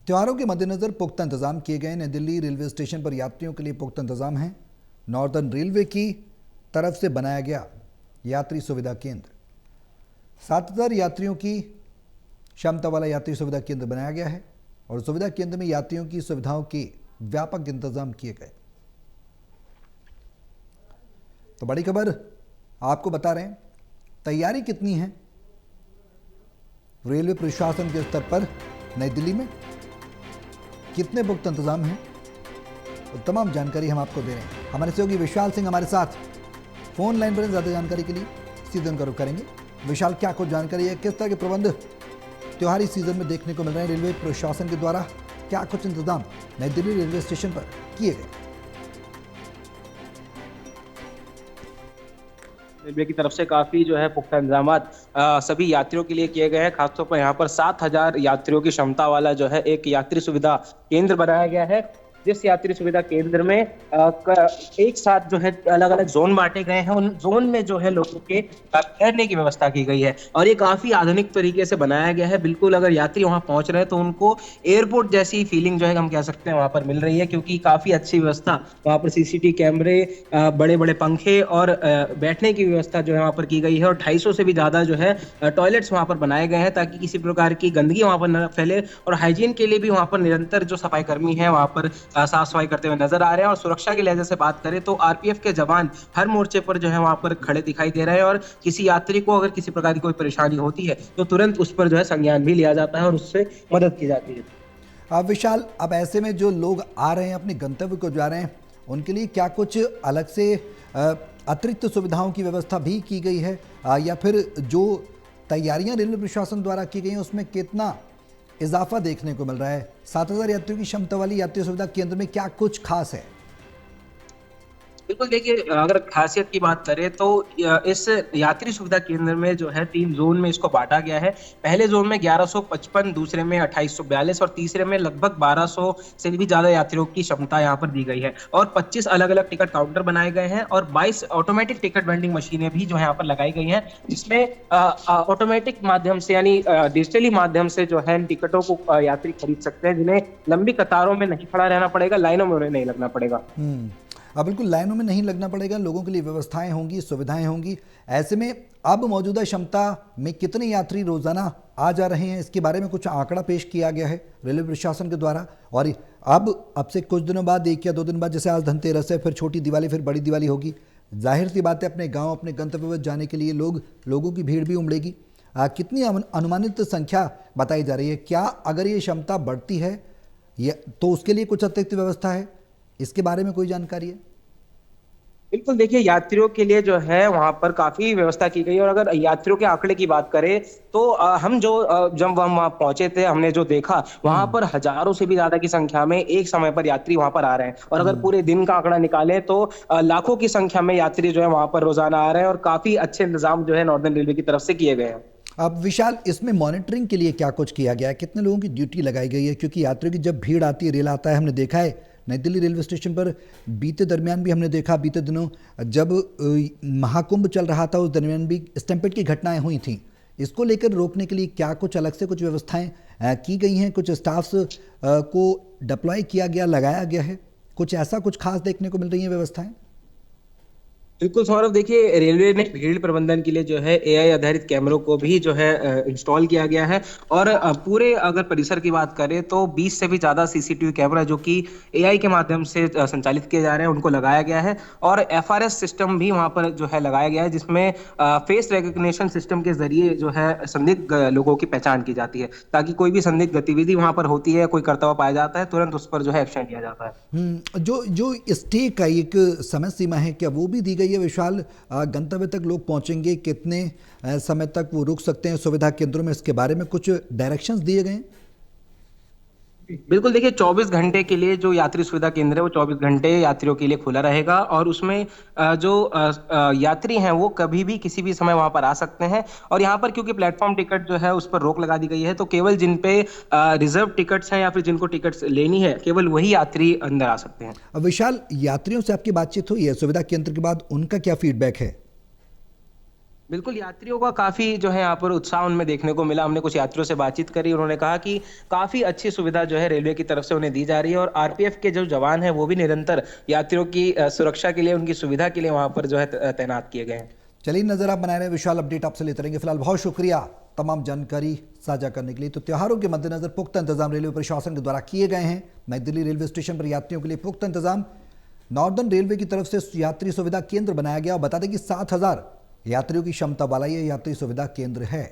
त्योहारों के मद्देनजर पुख्ता इंतजाम किए गए। नई दिल्ली रेलवे स्टेशन पर यात्रियों के लिए पुख्ता इंतजाम है। नॉर्दर्न रेलवे की तरफ से बनाया गया यात्री सुविधा केंद्र 7,000 यात्रियों की क्षमता वाला यात्री सुविधा केंद्र बनाया गया है और सुविधा केंद्र में यात्रियों की सुविधाओं के व्यापक इंतजाम किए गए। तो बड़ी खबर आपको बता रहे हैं, तैयारी कितनी है रेलवे प्रशासन के स्तर पर, नई दिल्ली में कितने पुख्ता इंतजाम हैं, तो तमाम जानकारी हम आपको दे रहे हैं। हमारे सहयोगी विशाल सिंह हमारे साथ फोन लाइन पर ज़्यादा जानकारी के लिए सीधे उनका रुख करेंगे। विशाल, क्या कुछ जानकारी है, किस तरह के प्रबंध त्योहारी सीजन में देखने को मिल रहे हैं रेलवे प्रशासन के द्वारा, क्या कुछ इंतजाम नई दिल्ली रेलवे स्टेशन पर किए गए? रेलवे की तरफ से काफी जो है पुख्ता इंतजाम सभी यात्रियों के लिए किए गए हैं। खासतौर पर यहाँ पर 7,000 यात्रियों की क्षमता वाला जो है एक यात्री सुविधा केंद्र बनाया गया है, जिस यात्री सुविधा केंद्र में एक साथ जो है अलग अलग जोन बांटे गए हैं। उन जोन में जो है लोगों के ठहरने की व्यवस्था की गई है और ये काफी आधुनिक तरीके से बनाया गया है। बिल्कुल अगर यात्री वहां पहुंच रहे हैं तो उनको एयरपोर्ट जैसी फीलिंग जो है हम कह सकते हैं वहां पर मिल रही है, क्योंकि काफी अच्छी व्यवस्था वहां पर, सीसीटीवी कैमरे, बड़े बड़े पंखे और बैठने की व्यवस्था जो है वहां पर की गई है और 250 से भी ज्यादा जो है टॉयलेट्स वहां पर बनाए गए हैं ताकि किसी प्रकार की गंदगी वहां पर न फैले। और हाइजीन के लिए भी वहां पर निरंतर जो सफाई कर्मी है वहां पर साफ सफाई करते हुए नजर आ रहे हैं। और सुरक्षा के लिहाज से बात करें तो आरपीएफ के जवान हर मोर्चे पर जो है वहां पर खड़े दिखाई दे रहे हैं और किसी यात्री को अगर किसी प्रकार की कोई परेशानी होती है तो तुरंत उस पर जो है संज्ञान भी लिया जाता है और उससे मदद की जाती है। विशाल, अब ऐसे में जो लोग आ रहे हैं अपने गंतव्य को जा रहे हैं, उनके लिए क्या कुछ अलग से अतिरिक्त सुविधाओं की व्यवस्था भी की गई है, या फिर जो तैयारियां रेलवे प्रशासन द्वारा की गई हैं उसमें कितना इजाफा देखने को मिल रहा है? 7,000 यात्रियों की क्षमता वाली यात्री सुविधा केंद्र में क्या कुछ खास है? बिल्कुल, देखिए अगर खासियत की बात करें तो इस यात्री सुविधा केंद्र में जो है 3 जोन में इसको बांटा गया है। पहले जोन में 1155, दूसरे में 2842 और तीसरे में लगभग 1200 से भी ज्यादा यात्रियों की क्षमता यहाँ पर दी गई है और 25 अलग अलग टिकट काउंटर बनाए गए हैं और 22 ऑटोमेटिक टिकट वेंडिंग मशीनें भी जो है यहाँ पर लगाई गई हैं, जिसमें ऑटोमेटिक माध्यम से यानी डिजिटली माध्यम से जो है इन टिकटों को यात्री खरीद सकते हैं, जिन्हें लंबी कतारों में नहीं खड़ा रहना पड़ेगा, लाइनों में उन्हें नहीं लगना पड़ेगा। बिल्कुल, लाइनों में नहीं लगना पड़ेगा, लोगों के लिए व्यवस्थाएं होंगी, सुविधाएं होंगी। ऐसे में अब मौजूदा क्षमता में कितने यात्री रोजाना आ जा रहे हैं, इसके बारे में कुछ आंकड़ा पेश किया गया है रेलवे प्रशासन के द्वारा। और अब से कुछ दिनों बाद, 1 या 2 दिन बाद, जैसे आज धनतेरस है, फिर छोटी दिवाली, फिर बड़ी दिवाली होगी, जाहिर सी बात है अपने गाँव, अपने गंतव्य पर जाने के लिए लोगों की भीड़ भी उमड़ेगी। कितनी अनुमानित संख्या बताई जा रही है? क्या अगर ये क्षमता बढ़ती है तो उसके लिए कुछ अतिरिक्त व्यवस्था है, इसके बारे में कोई जानकारी है? बिल्कुल, देखिए यात्रियों के लिए जो है वहां पर काफी व्यवस्था की गई है और अगर यात्रियों के आंकड़े की बात करें तो जब हम वहां पहुंचे थे, हमने जो देखा वहां पर हजारों से भी ज्यादा की संख्या में एक समय पर यात्री वहां पर आ रहे हैं और अगर पूरे दिन का आंकड़ा निकालें तो लाखों की संख्या में यात्री जो है वहां पर रोजाना आ रहे हैं और काफी अच्छे इंतजाम जो है नॉर्दर्न रेलवे की तरफ से किए गए हैं। अब विशाल, इसमें मॉनिटरिंग के लिए क्या कुछ किया गया है? कितने लोगों की ड्यूटी लगाई गई है? क्योंकि यात्रियों की जब भीड़ आती है, रेल आता है, हमने देखा है नई दिल्ली रेलवे स्टेशन पर बीते दरमियान भी हमने देखा, बीते दिनों जब महाकुंभ चल रहा था उस दरमियान भी स्टैम्पेड की घटनाएं हुई थीं। इसको लेकर रोकने के लिए क्या कुछ अलग से कुछ व्यवस्थाएं की गई हैं? कुछ स्टाफ्स को डिप्लॉय किया गया, लगाया गया है? कुछ ऐसा कुछ खास देखने को मिल रही है व्यवस्थाएं? बिल्कुल सौरभ, देखिए रेलवे ने भीड़ प्रबंधन के लिए जो है एआई आधारित कैमरों को भी जो है इंस्टॉल किया गया है और पूरे अगर परिसर की बात करें तो 20 से भी ज्यादा सीसीटीवी कैमरा जो कि एआई के माध्यम से संचालित किए जा रहे हैं उनको लगाया गया है और एफआरएस सिस्टम भी वहां पर जो है लगाया गया है, जिसमें फेस रिकग्निशन सिस्टम के जरिए जो है संदिग्ध लोगों की पहचान की जाती है ताकि कोई भी संदिग्ध गतिविधि वहां पर होती है, कोई करता हुआ पाया जाता है, तुरंत उस पर जो है एक्शन लिया जाता है। जो स्टे का एक समय सीमा है, क्या वो भी दी गई है विशाल? गंतव्य तक लोग पहुंचेंगे, कितने समय तक वो रुक सकते हैं सुविधा केंद्रों में, इसके बारे में कुछ डायरेक्शंस दिए गए हैं? बिल्कुल, देखिए 24 घंटे के लिए जो यात्री सुविधा केंद्र है वो 24 घंटे यात्रियों के लिए खुला रहेगा और उसमें जो यात्री हैं वो कभी भी किसी भी समय वहां पर आ सकते हैं और यहाँ पर क्योंकि प्लेटफॉर्म टिकट जो है उस पर रोक लगा दी गई है तो केवल जिन पे रिजर्व टिकट्स हैं या फिर जिनको टिकट्स लेनी है केवल वही यात्री अंदर आ सकते हैं। विशाल, यात्रियों से आपकी बातचीत हुई है सुविधा केंद्र के बाद, उनका क्या फीडबैक है? बिल्कुल, यात्रियों का काफ़ी जो है यहाँ पर उत्साह उनमें देखने को मिला। हमने कुछ यात्रियों से बातचीत करी, उन्होंने कहा कि काफ़ी अच्छी सुविधा जो है रेलवे की तरफ से उन्हें दी जा रही है और आरपीएफ के जो जवान हैं, वो भी निरंतर यात्रियों की सुरक्षा के लिए, उनकी सुविधा के लिए वहाँ पर जो है तैनात किए गए हैं। चलिए नजर आप बनाए रहे, विशाल अपडेट आपसे लेते रहेंगे। फिलहाल बहुत शुक्रिया तमाम जानकारी साझा करने के लिए। तो त्योहारों के मद्देनजर पुख्ता इंतजाम रेलवे प्रशासन के द्वारा किए गए हैं। नई दिल्ली रेलवे स्टेशन पर यात्रियों के लिए पुख्ता इंतजाम। नॉर्दर्न रेलवे की तरफ से यात्री सुविधा केंद्र बनाया गया और बता दें कि 7,000 यात्रियों की क्षमता वाला ये यात्री सुविधा केंद्र है।